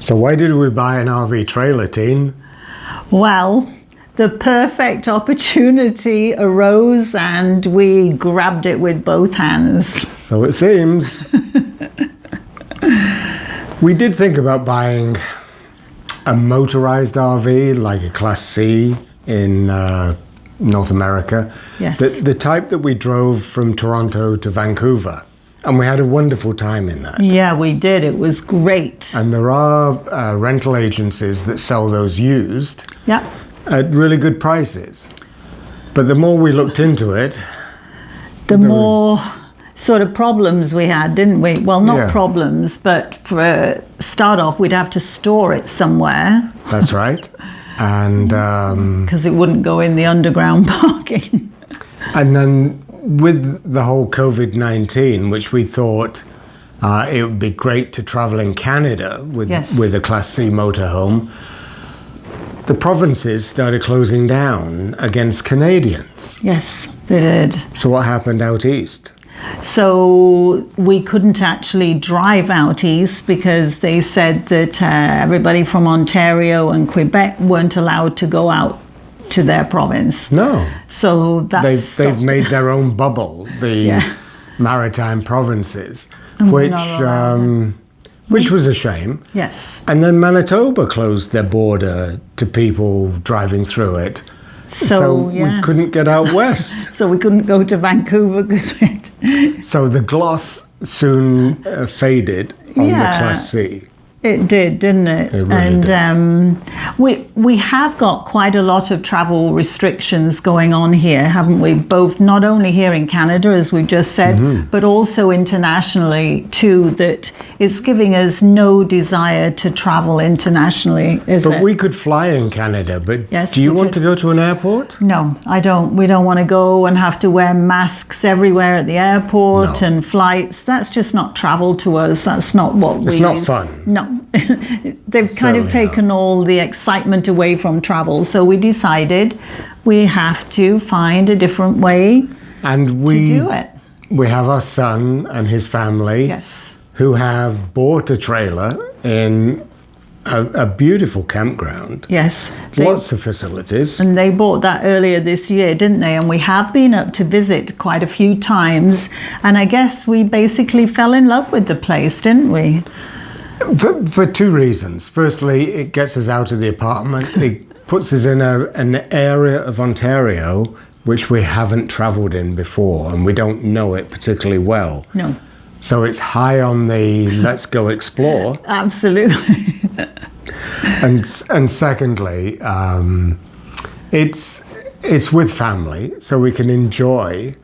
So why did we buy an RV trailer, Teen? Well, the perfect opportunity arose and we grabbed it with both hands. So it seems. We did think about buying a motorized RV, like a Class C in North America. Yes. The type that we drove from Toronto to Vancouver. And we had a wonderful time in that. Yeah, we did. It was great. And there are rental agencies that sell those used Yeah. at really good prices. But the more we looked into it, The more sort of problems we had, didn't we? Well, not Yeah. problems, but for a start off, we'd have to store it somewhere that's right. And because it wouldn't go in the underground parking. and then with the whole COVID-19, which we thought it would be great to travel in Canada Yes. with a Class C motorhome, the provinces started closing down against Canadians. Yes, they did. So what happened out east? So we couldn't actually drive out east because they said that everybody from Ontario and Quebec weren't allowed to go out to their province. No. So that's They've made their own bubble, the Yeah. maritime provinces, we're not allowed. which was a shame. Yes. And then Manitoba closed their border to people driving through it. So, yeah. we couldn't get out west. So we couldn't go to Vancouver because So the gloss soon faded on the Yeah. Class C. it did, didn't it? It really and we have got quite a lot of travel restrictions going on here, haven't we? Both not only here in Canada, as we've just said, but also internationally too. That it's giving us no desire to travel internationally, is But it? we could fly in Canada, but Yes, do you we want could. to go to an airport? No, I don't. We don't want to go and have to wear masks everywhere at the airport No. and flights. That's just not travel to us. That's not what we. It's not fun. No, they've kind of Certainly taken all the excitement away from travel. So we decided we have to find a different way And to we do it. we have our son and his family Yes. who have bought a trailer in a beautiful campground. Yes. Lots of facilities. And they bought that earlier this year, didn't they? And we have been up to visit quite a few times. And I guess we basically fell in love with the place, didn't we? For two reasons. Firstly, it gets us out of the apartment. It puts us in an area of Ontario which we haven't travelled in before, and we don't know it particularly well. No. So it's high on the let's go explore. Absolutely. And secondly, it's with family, so we can enjoy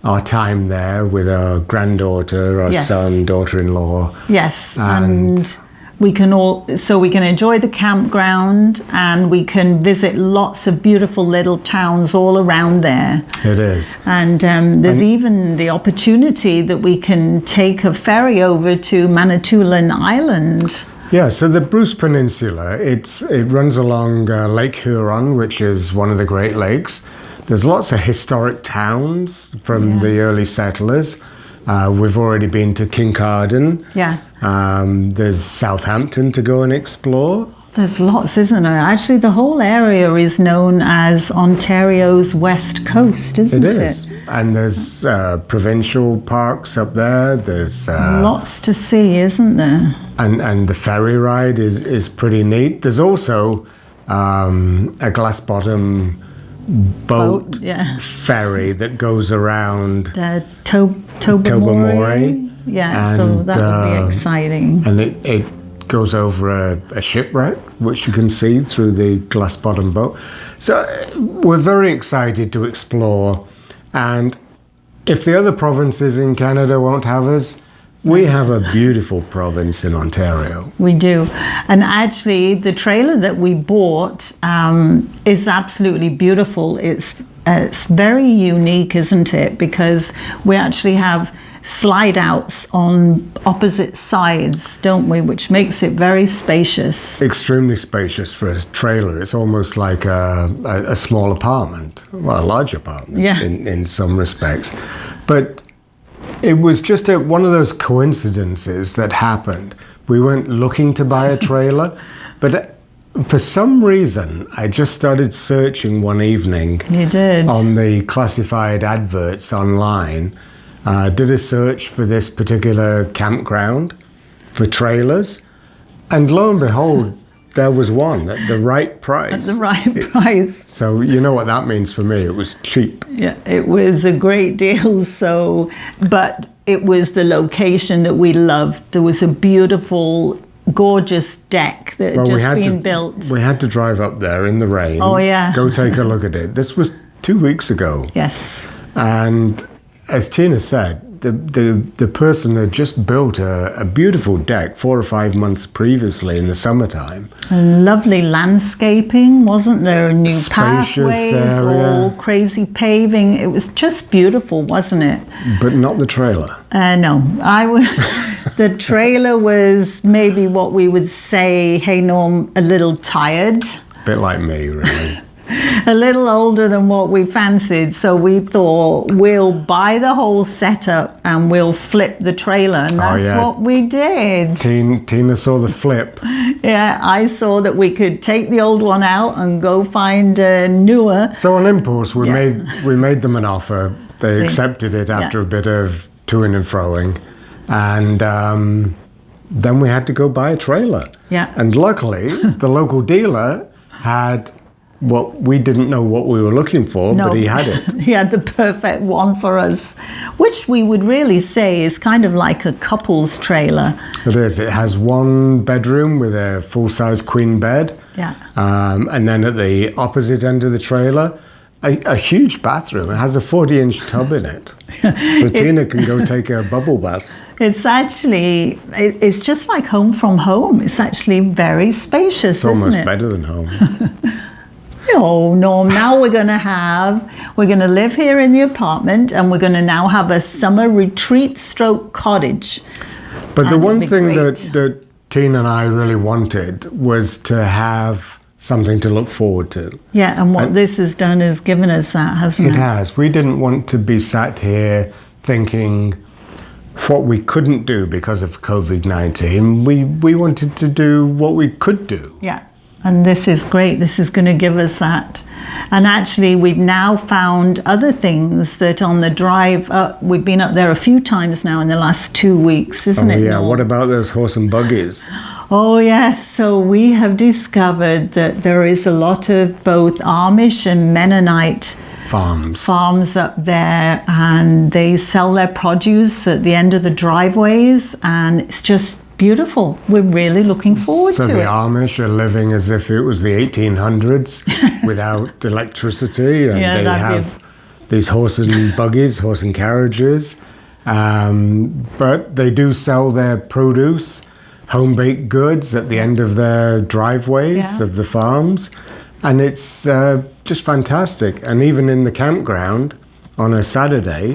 our time there with our granddaughter, our Yes. son, daughter-in-law. Yes, And- and we can enjoy the campground, and we can visit lots of beautiful little towns all around there. It is. And there's even the opportunity that we can take a ferry over to Manitoulin Island. Yeah, so the Bruce Peninsula, it runs along Lake Huron, which is one of the Great Lakes. There's lots of historic towns from the early settlers. We've already been to Kincardine. Yeah, There's Southampton to go and explore. there's lots, isn't there? Actually, the whole area is known as Ontario's West Coast, isn't it? It is. And there's provincial parks up there. There's Lots to see, isn't there? and the ferry ride is pretty neat. There's also a glass bottom boat yeah. ferry that goes around, Tobermory. Yeah, so And, that would be exciting. and it goes over a shipwreck, which you can see through the glass bottom boat. So we're very excited to explore. And if the other provinces in Canada won't have us, we have a beautiful province in Ontario. We do. And actually, the trailer that we bought is absolutely beautiful. It's very unique, isn't it? Because we actually have slide outs on opposite sides, don't we? Which makes it very spacious. Extremely spacious for a trailer. It's almost like a small apartment, well, a large apartment Yeah. in some respects. But it was just one of those coincidences that happened. We weren't looking to buy a trailer, but for some reason, I just started searching one evening. You did. On the classified adverts online. Did a search for this particular campground for trailers, and lo and behold, there was one at the right price. At the right price. So you know what that means for me. It was cheap. Yeah, it was a great deal. So, but it was the location that we loved. There was a beautiful, gorgeous deck that had just been built. We had to drive up there in the rain. Oh, yeah. Go take a look at it. This was 2 weeks ago. Yes. And as Tina said, the person had just built a beautiful deck 4 or 5 months previously in the summertime. And lovely landscaping, wasn't there? New Spacious pathways, area. all crazy paving. It was just beautiful, wasn't it? But not the trailer. No, I would. The trailer was maybe what we would say, hey Norm, a little tired. Bit like me, really. A little older than what we fancied, so we thought we'll buy the whole setup and we'll flip the trailer, and that's what we did. Tina saw the flip. Yeah, I saw that we could take the old one out and go find a newer. So on impulse, we made them an offer. They accepted it after a bit of toing and froing, and then we had to go buy a trailer. Yeah. And luckily, the local dealer had what we didn't know what we were looking for, but he had it. He had the perfect one for us, which we would really say is kind of like a couple's trailer. It is. It has 1 bedroom with a full-size queen bed. Yeah. And then at the opposite end of the trailer, a huge bathroom. It has a 40-inch tub in it. So Tina can go take her bubble baths. It's actually, it's just like home from home. It's actually very spacious, It's almost isn't it? better than home. Oh, no, now we're going to live here in the apartment, and we're going to now have a summer retreat stroke cottage. But the one thing that Tina and I really wanted was to have something to look forward to. Yeah, and what this has done is given us that, hasn't it? It has. We didn't want to be sat here thinking what we couldn't do because of COVID-19. We wanted to do what we could do. Yeah. And this is great. This is going to give us that. And actually, we've now found other things that on the drive up, we've been up there a few times now in the last 2 weeks, isn't it? Yeah. Norm? What about those horse and buggies? Oh, yes. So we have discovered that there is a lot of both Amish and Mennonite farms up there, and they sell their produce at the end of the driveways, and it's just beautiful. We're really looking forward to it. So the Amish are living as if it was the 1800s without electricity, and they have these horse and buggies, horse and carriages, but they do sell their produce, home-baked goods at the end of their driveways of the farms, and it's just fantastic. And even in the campground on a Saturday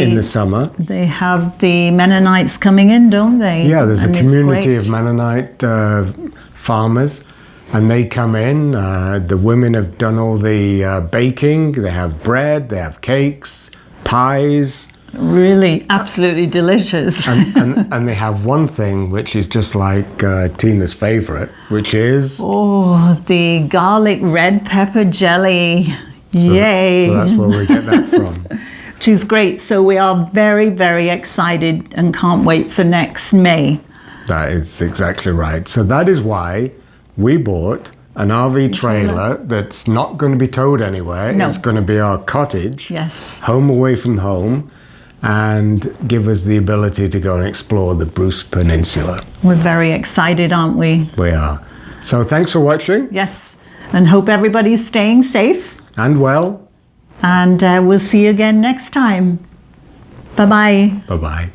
in the summer, they have the Mennonites coming in, don't they? Yeah, there's a community of Mennonite farmers, and they come in. The women have done all the baking. They have bread, they have cakes, pies. Really, absolutely delicious. and they have one thing which is just like Tina's favorite, which is... Oh, the garlic red pepper jelly. Yay! So that's where we get that from. Which is great. So we are very, very excited and can't wait for next May. That is exactly right. So that is why we bought an RV trailer that's not going to be towed anywhere. No. It's going to be our cottage. Yes. Home away from home, and give us the ability to go and explore the Bruce Peninsula. We're very excited, aren't we? We are. So thanks for watching. Yes. And hope everybody's staying safe. And well. And we'll see you again next time. Bye-bye. Bye-bye.